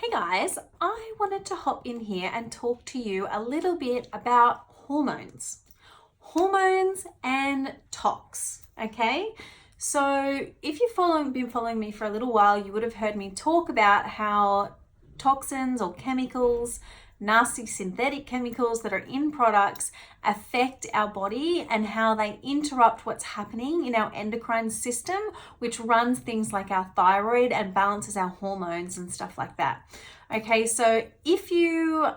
Hey guys, I wanted to hop in here and talk to you a little bit about hormones. Hormones and tox, okay? So if you've been following me for a little while, you would have heard me talk about how toxins or chemicals, nasty synthetic chemicals that are in products affect our body and how they interrupt what's happening in our endocrine system, which runs things like our thyroid and balances our hormones and stuff like that. Okay, so if you,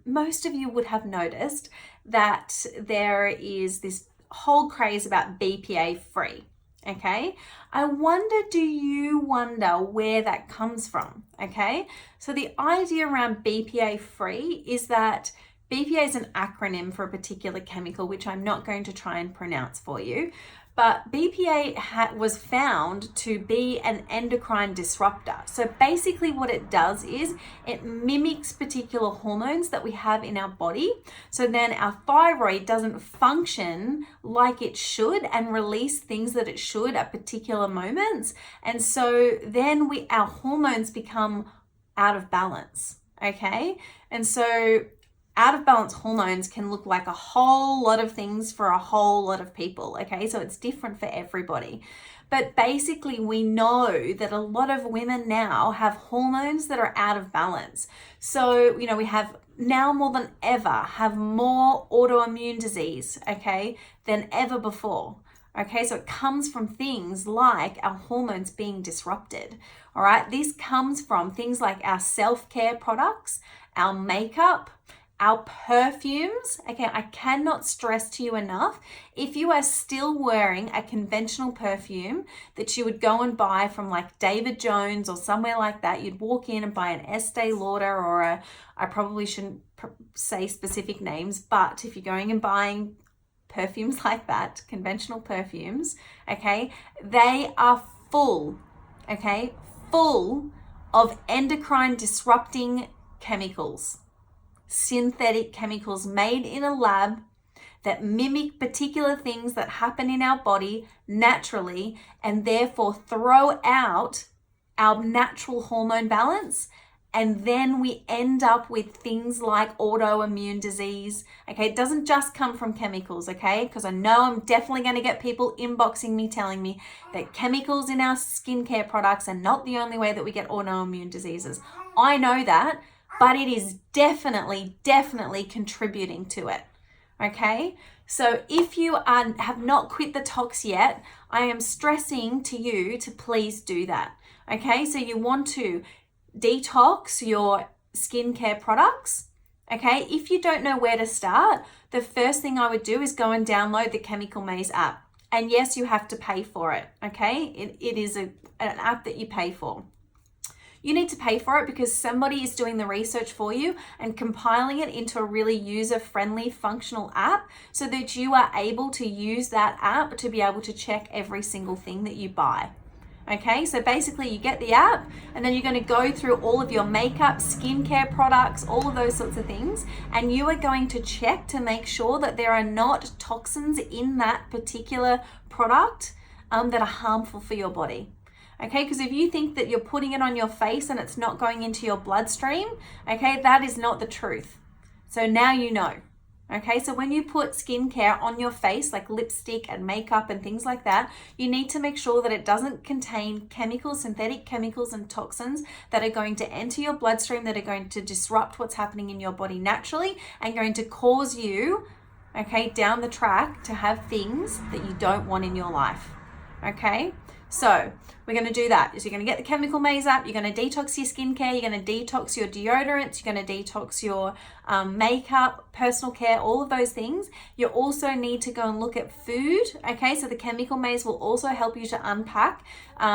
most of you would have noticed that there is this whole craze about BPA free. Okay, I wonder, do you wonder where that comes from? Okay, so the idea around BPA free is that BPA is an acronym for a particular chemical, which I'm not going to try and pronounce for you. But BPA was found to be an endocrine disruptor. So basically what it does is it mimics particular hormones that we have in our body. So then our thyroid doesn't function like it should and release things that it should at particular moments. And so then our hormones become out of balance, okay? And so out of balance hormones can look like a whole lot of things for a whole lot of people, okay? So it's different for everybody. But basically we know that a lot of women now have hormones that are out of balance. So, we have now more than ever have more autoimmune disease, okay, than ever before. Okay, so it comes from things like our hormones being disrupted, all right? This comes from things like our self-care products, our makeup, our perfumes. Okay, I cannot stress to you enough, if you are still wearing a conventional perfume that you would go and buy from like David Jones or somewhere like that, you'd walk in and buy an Estee Lauder or I probably shouldn't say specific names, but if you're going and buying perfumes like that, conventional perfumes, okay, they are full of endocrine disrupting chemicals. Synthetic chemicals made in a lab that mimic particular things that happen in our body naturally and therefore throw out our natural hormone balance. And then we end up with things like autoimmune disease. Okay, it doesn't just come from chemicals, okay? Because I know I'm definitely going to get people inboxing me telling me that chemicals in our skincare products are not the only way that we get autoimmune diseases. I know that, but it is definitely contributing to it, okay? So if you have not quit the tox yet, I am stressing to you to please do that, okay? So you want to detox your skincare products, okay? If you don't know where to start, the first thing I would do is go and download the Chemical Maze app. And yes, you have to pay for it, okay? It is an app that you pay for. You need to pay for it because somebody is doing the research for you and compiling it into a really user-friendly, functional app so that you are able to use that app to be able to check every single thing that you buy. Okay, so basically you get the app and then you're going to go through all of your makeup, skincare products, all of those sorts of things, and you are going to check to make sure that there are not toxins in that particular product that are harmful for your body. Okay, because if you think that you're putting it on your face and it's not going into your bloodstream, okay, that is not the truth. So now you know. Okay, so when you put skincare on your face, like lipstick and makeup and things like that, you need to make sure that it doesn't contain chemicals, synthetic chemicals and toxins that are going to enter your bloodstream, that are going to disrupt what's happening in your body naturally and going to cause you, okay, down the track to have things that you don't want in your life. Okay, so we're going to do that. So you're going to get the Chemical Maze app, you're going to detox your skincare, you're going to detox your deodorants, you're going to detox your makeup, personal care, all of those things. You also need to go and look at food, okay? So the Chemical Maze will also help you to unpack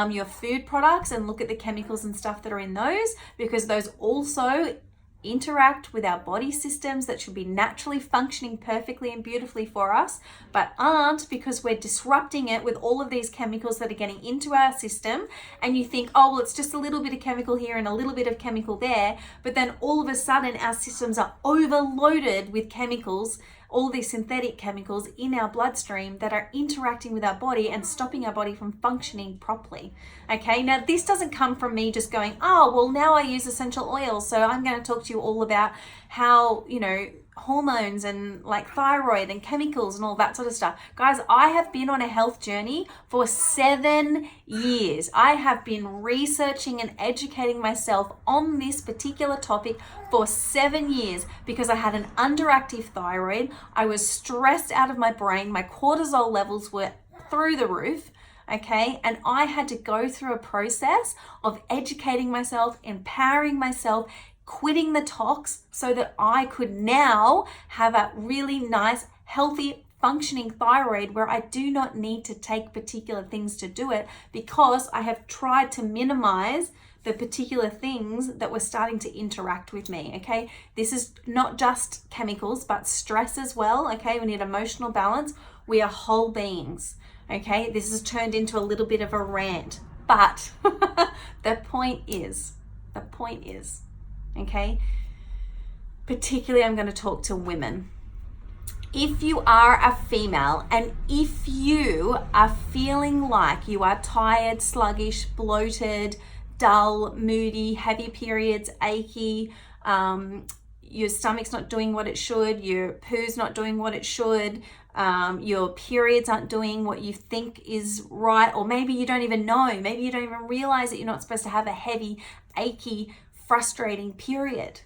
your food products and look at the chemicals and stuff that are in those, because those also interact with our body systems that should be naturally functioning perfectly and beautifully for us, but aren't, because we're disrupting it with all of these chemicals that are getting into our system. And you think, oh, well, it's just a little bit of chemical here and a little bit of chemical there, but then all of a sudden our systems are overloaded with chemicals all these synthetic chemicals in our bloodstream that are interacting with our body and stopping our body from functioning properly. Okay, now this doesn't come from me just going, oh, well, now I use essential oils, so I'm going to talk to you all about how, hormones and like thyroid and chemicals and all that sort of stuff. Guys, I have been on a health journey for 7 years. I have been researching and educating myself on this particular topic for 7 years because I had an underactive thyroid. I was stressed out of my brain. My cortisol levels were through the roof. Okay, and I had to go through a process of educating myself, empowering myself, quitting the tox so that I could now have a really nice, healthy, functioning thyroid where I do not need to take particular things to do it because I have tried to minimize the particular things that were starting to interact with me. Okay, this is not just chemicals, but stress as well. Okay, we need emotional balance. We are whole beings. Okay, this has turned into a little bit of a rant, but the point is, okay, particularly I'm going to talk to women. If you are a female and if you are feeling like you are tired, sluggish, bloated, dull, moody, heavy periods, achy, your stomach's not doing what it should, your poo's not doing what it should, your periods aren't doing what you think is right, or maybe you don't even know, maybe you don't even realize that you're not supposed to have a heavy, achy, frustrating period.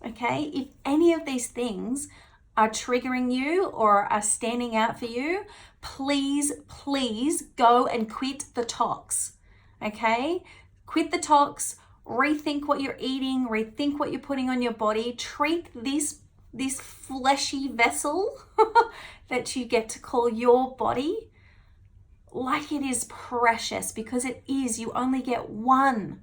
Okay, if any of these things are triggering you or are standing out for you, please go and quit the tox. Okay, quit the tox, rethink what you're eating, rethink what you're putting on your body. Treat this fleshy vessel that you get to call your body like it is precious, because it is. You only get one,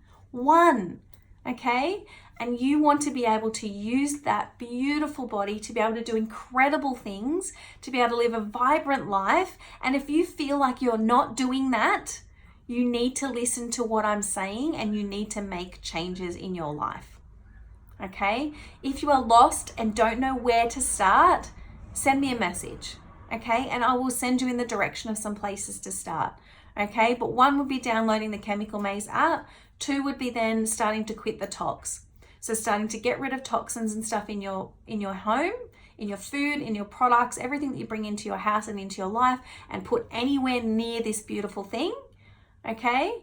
okay? And you want to be able to use that beautiful body to be able to do incredible things, to be able to live a vibrant life. And if you feel like you're not doing that, you need to listen to what I'm saying and you need to make changes in your life. Okay? If you are lost and don't know where to start, send me a message. Okay? And I will send you in the direction of some places to start. Okay? But 1 would be downloading the Chemical Maze app. 2 would be then starting to quit the tox. So starting to get rid of toxins and stuff in your home, in your food, in your products, everything that you bring into your house and into your life, and put anywhere near this beautiful thing. Okay?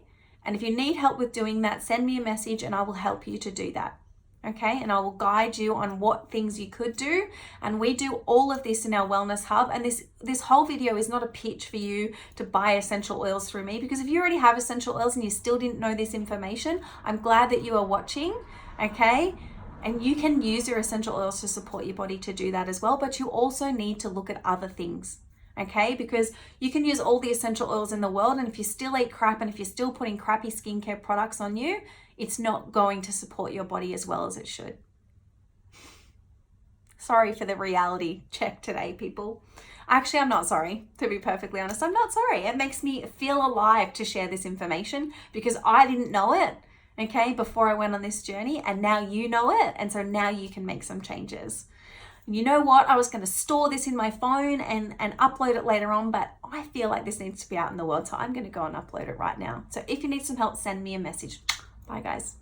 And if you need help with doing that, send me a message and I will help you to do that. Okay? And I will guide you on what things you could do. And we do all of this in our Wellness Hub. And this whole video is not a pitch for you to buy essential oils through me, because if you already have essential oils and you still didn't know this information, I'm glad that you are watching. Okay? And you can use your essential oils to support your body to do that as well. But you also need to look at other things. Okay, because you can use all the essential oils in the world, and if you still eat crap and if you're still putting crappy skincare products on you, it's not going to support your body as well as it should. Sorry for the reality check today, people. Actually, I'm not sorry, to be perfectly honest. I'm not sorry. It makes me feel alive to share this information because I didn't know it, okay, before I went on this journey, and now you know it, and so now you can make some changes. You know what? I was going to store this in my phone and upload it later on, but I feel like this needs to be out in the world, so I'm going to go and upload it right now. So if you need some help, send me a message. Bye, guys.